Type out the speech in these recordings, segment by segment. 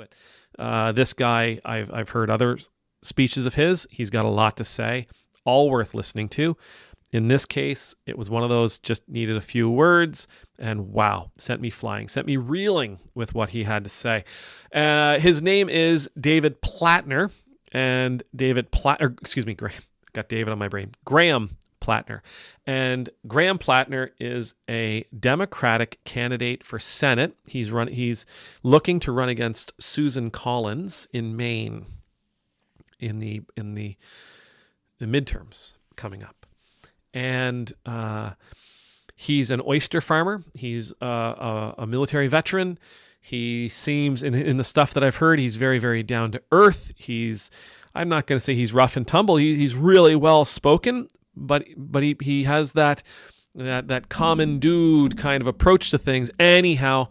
it. This guy, I've heard other speeches of his. He's got a lot to say, all worth listening to. In this case, it was one of those just needed a few words, and wow, sent me flying, sent me reeling with what he had to say. His name is David Platner, and got David on my brain. Graham Platner. And Graham Platner is a Democratic candidate for Senate. He's looking to run against Susan Collins in Maine in the midterms coming up. And he's an oyster farmer. He's a military veteran. He seems, in the stuff that I've heard, he's very, very down to earth. I'm not going to say he's rough and tumble. He's really well spoken, but he has that common dude kind of approach to things. Anyhow,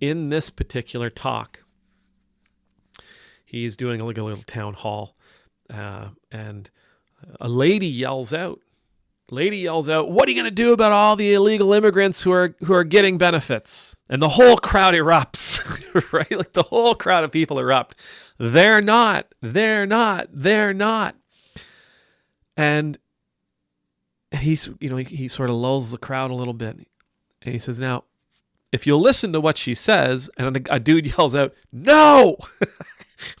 in this particular talk, he's doing a little town hall, and a lady yells out, "What are you going to do about all the illegal immigrants who are getting benefits?" And the whole crowd erupts, right? Like the whole crowd of people erupt. They're not. And he sort of lulls the crowd a little bit. And he says, "Now, if you'll listen to what she says," and a dude yells out, "No!"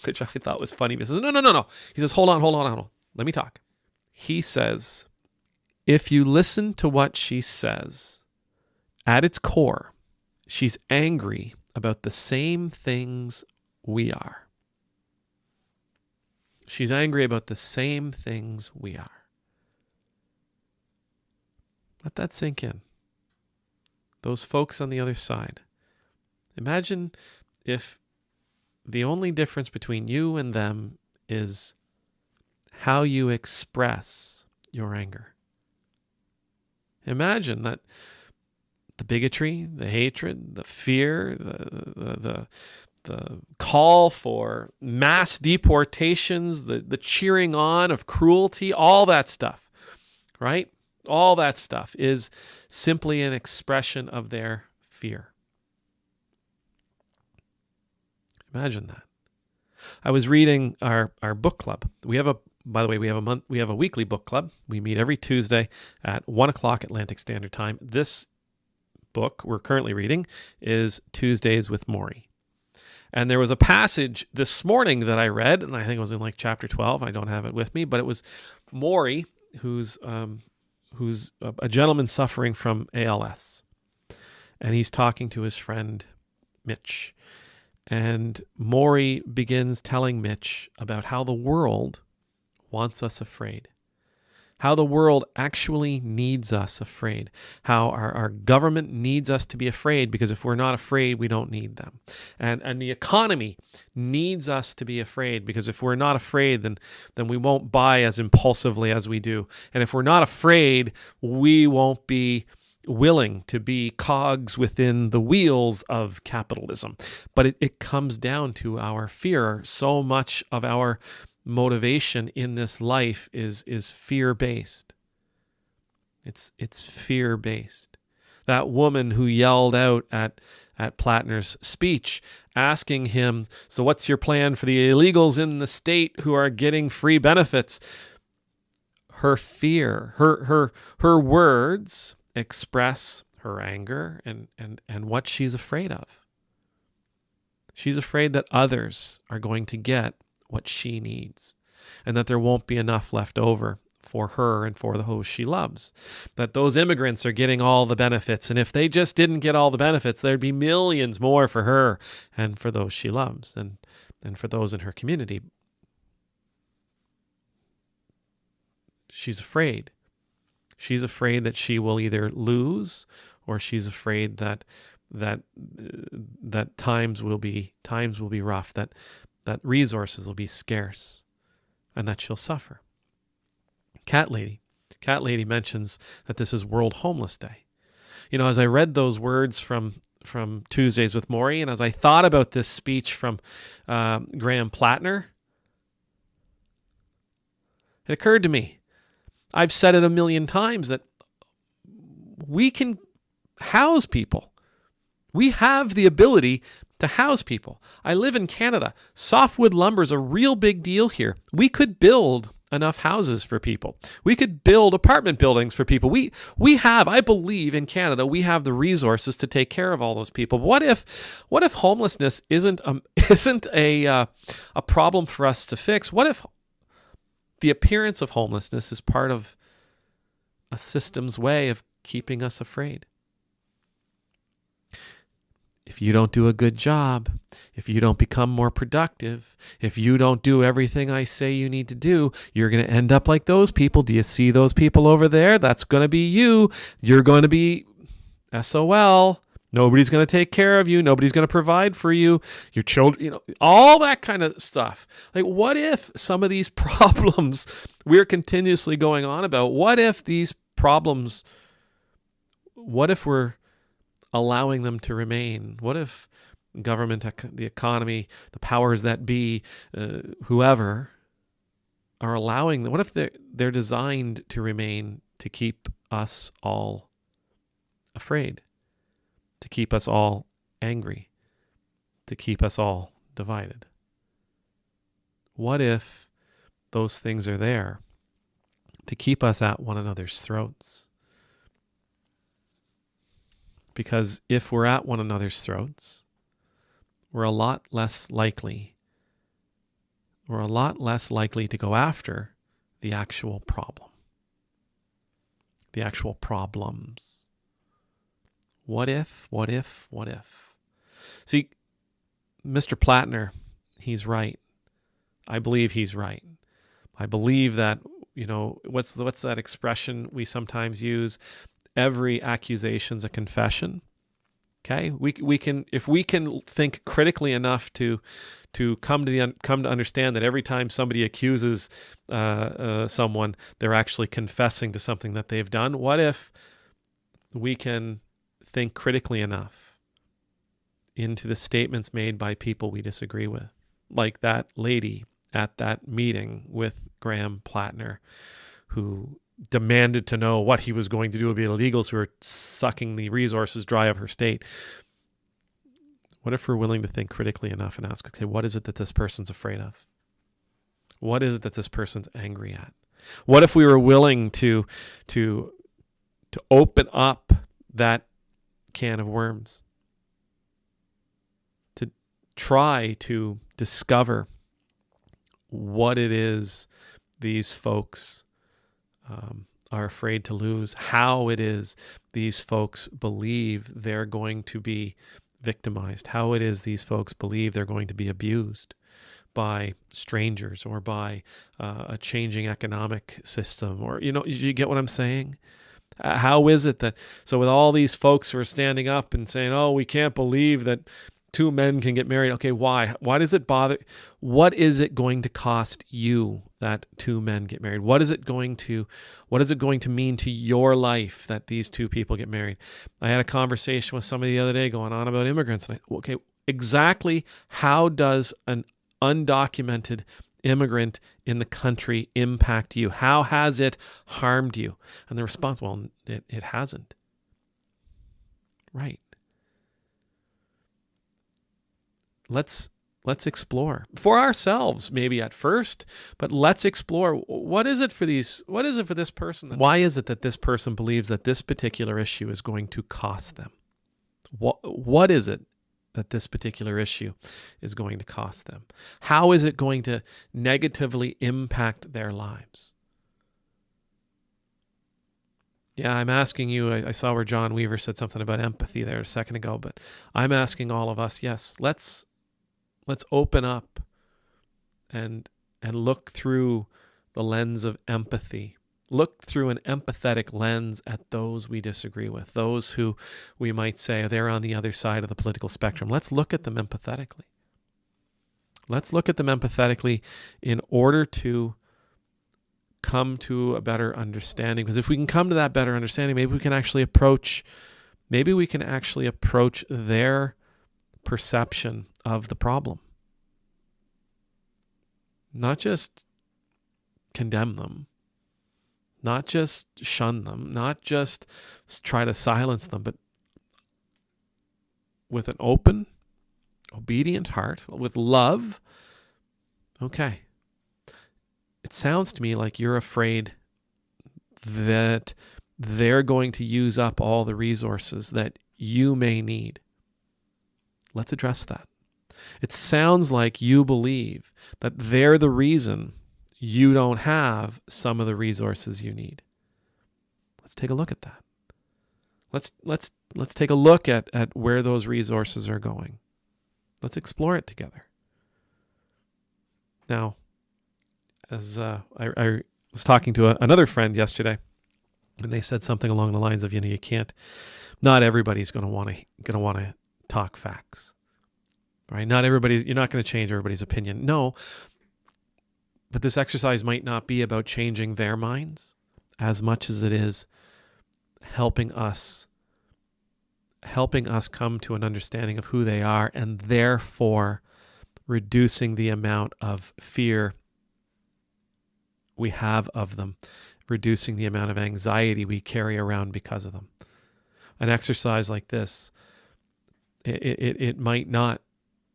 which I thought was funny. He says, No. He says, hold on. Let me talk. He says, if you listen to what she says, at its core, she's angry about the same things we are. She's angry about the same things we are. Let that sink in. Those folks on the other side. Imagine if the only difference between you and them is how you express your anger. Imagine that the bigotry, the hatred, the fear, the call for mass deportations, the cheering on of cruelty, all that stuff, right? All that stuff is simply an expression of their fear. Imagine that. I was reading our book club. We have a weekly book club. We meet every Tuesday at 1:00 Atlantic Standard Time. This book we're currently reading is Tuesdays with Maury. And there was a passage this morning that I read, and I think it was in like chapter 12. I don't have it with me, but it was Maury, who's a gentleman suffering from ALS. And he's talking to his friend Mitch. And Maury begins telling Mitch about how the world wants us afraid, how the world actually needs us afraid, how our government needs us to be afraid, because if we're not afraid, we don't need them. And the economy needs us to be afraid, because if we're not afraid, then we won't buy as impulsively as we do. And if we're not afraid, we won't be willing to be cogs within the wheels of capitalism. But it comes down to our fear. So much of our motivation in this life is fear-based. It's fear-based. That woman who yelled out at Platner's speech, asking him, "So what's your plan for the illegals in the state who are getting free benefits?" Her fear, her words express her anger and what she's afraid of. She's afraid that others are going to get what she needs, and that there won't be enough left over for her and for those she loves. That those immigrants are getting all the benefits, and if they just didn't get all the benefits, there'd be millions more for her and for those she loves and for those in her community. She's afraid. She's afraid that she will either lose, or she's afraid that times will be rough, that resources will be scarce, and that she'll suffer. Cat Lady mentions that this is World Homeless Day. You know, as I read those words from Tuesdays with Maury, and as I thought about this speech from Graham Platner, it occurred to me, I've said it a million times, that we can house people. We have the ability to house people. I live in Canada. Softwood lumber is a real big deal here. We could build enough houses for people. We could build apartment buildings for people. We have, I believe in Canada, we have the resources to take care of all those people. What if homelessness isn't a problem for us to fix? What if the appearance of homelessness is part of a system's way of keeping us afraid? If you don't do a good job, if you don't become more productive, if you don't do everything I say you need to do, you're going to end up like those people. Do you see those people over there? That's going to be you. You're going to be SOL. Nobody's going to take care of you. Nobody's going to provide for you. Your children, all that kind of stuff. Like, what if some of these problems we're continuously going on about, what if these problems, what if we're allowing them to remain? What if government, the economy, the powers that be, whoever, are allowing them? What if they're designed to remain to keep us all afraid, to keep us all angry, to keep us all divided? What if those things are there to keep us at one another's throats? Because if we're at one another's throats, we're a lot less likely to go after the actual problem, the actual problems. What if? See, Mr. Platner, he's right. I believe he's right. I believe that, what's that expression we sometimes use? Every accusation's a confession. Okay, we can, if we can think critically enough to come to understand that every time somebody accuses someone, they're actually confessing to something that they've done. What if we can think critically enough into the statements made by people we disagree with, like that lady at that meeting with Graham Platner, who demanded to know what he was going to do with the illegals who are sucking the resources dry of her state. What if we're willing to think critically enough and ask, okay, what is it that this person's afraid of? What is it that this person's angry at? What if we were willing to open up that can of worms, to try to discover what it is these folks are afraid to lose, how it is these folks believe they're going to be victimized, how it is these folks believe they're going to be abused by strangers or by a changing economic system, or, you get what I'm saying? How is it that, so with all these folks who are standing up and saying, oh, we can't believe that two men can get married. Okay, why? Why does it bother? What is it going to cost you that two men get married? What is it going to mean to your life that these two people get married? I had a conversation with somebody the other day going on about immigrants. And okay, exactly how does an undocumented immigrant in the country impact you? How has it harmed you? And the response, well, it hasn't. Right. Let's explore for ourselves, maybe at first, but let's explore what is it for this person? Why is it that this person believes that this particular issue is going to cost them? What is it that this particular issue is going to cost them? How is it going to negatively impact their lives? Yeah, I'm asking you, I saw where John Weaver said something about empathy there a second ago, but I'm asking all of us, yes, let's open up and look through the lens of empathy. Look through an empathetic lens at those we disagree with, those who we might say they're on the other side of the political spectrum. Let's look at them empathetically. Let's look at them empathetically in order to come to a better understanding. Because if we can come to that better understanding, maybe we can actually approach their perception of the problem. Not just condemn them, not just shun them, not just try to silence them, but with an open obedient heart, with love. Okay. It sounds to me like you're afraid that they're going to use up all the resources that you may need. Let's address that. It sounds like you believe that they're the reason you don't have some of the resources you need. Let's take a look at that. Let's take a look at where those resources are going. Let's explore it together. Now, as I was talking to another friend yesterday, and they said something along the lines of, you can't. Not everybody's going to want to talk facts, right? You're not going to change everybody's opinion. No, but this exercise might not be about changing their minds as much as it is helping us come to an understanding of who they are, and therefore reducing the amount of fear we have of them, reducing the amount of anxiety we carry around because of them. An exercise like this, it might not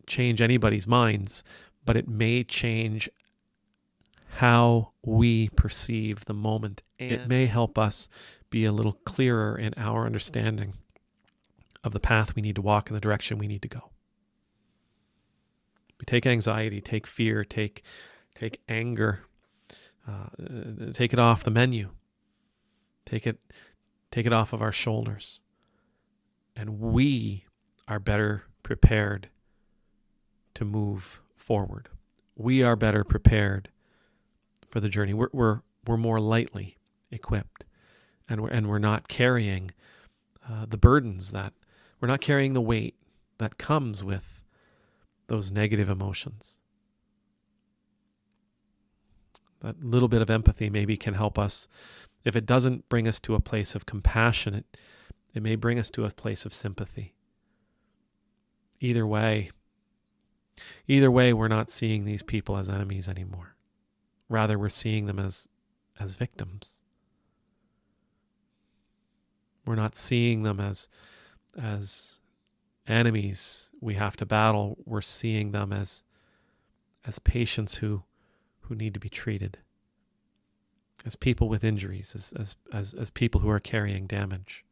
change anybody's minds, but it may change how we perceive the moment. And it may help us be a little clearer in our understanding of the path we need to walk and the direction we need to go. We take anxiety, take fear, take anger, take it off the menu. Take it off of our shoulders. And we are better prepared to move forward. We are better prepared for the journey. We're more lightly equipped, and we're not carrying the burdens that we're not carrying the weight that comes with those negative emotions. That little bit of empathy maybe can help us. If it doesn't bring us to a place of compassion, it may bring us to a place of sympathy. Either way, we're not seeing these people as enemies anymore. Rather, we're seeing them as victims. We're not seeing them as enemies we have to battle. We're seeing them as patients who need to be treated, as people with injuries, as people who are carrying damage.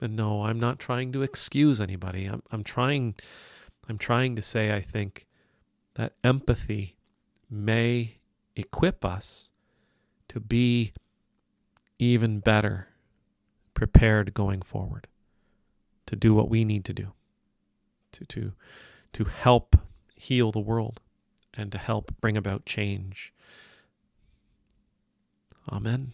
And no, I'm not trying to excuse anybody. I'm trying to say, I think, that empathy may equip us to be even better prepared going forward, to do what we need to do, to help heal the world and to help bring about change. Amen.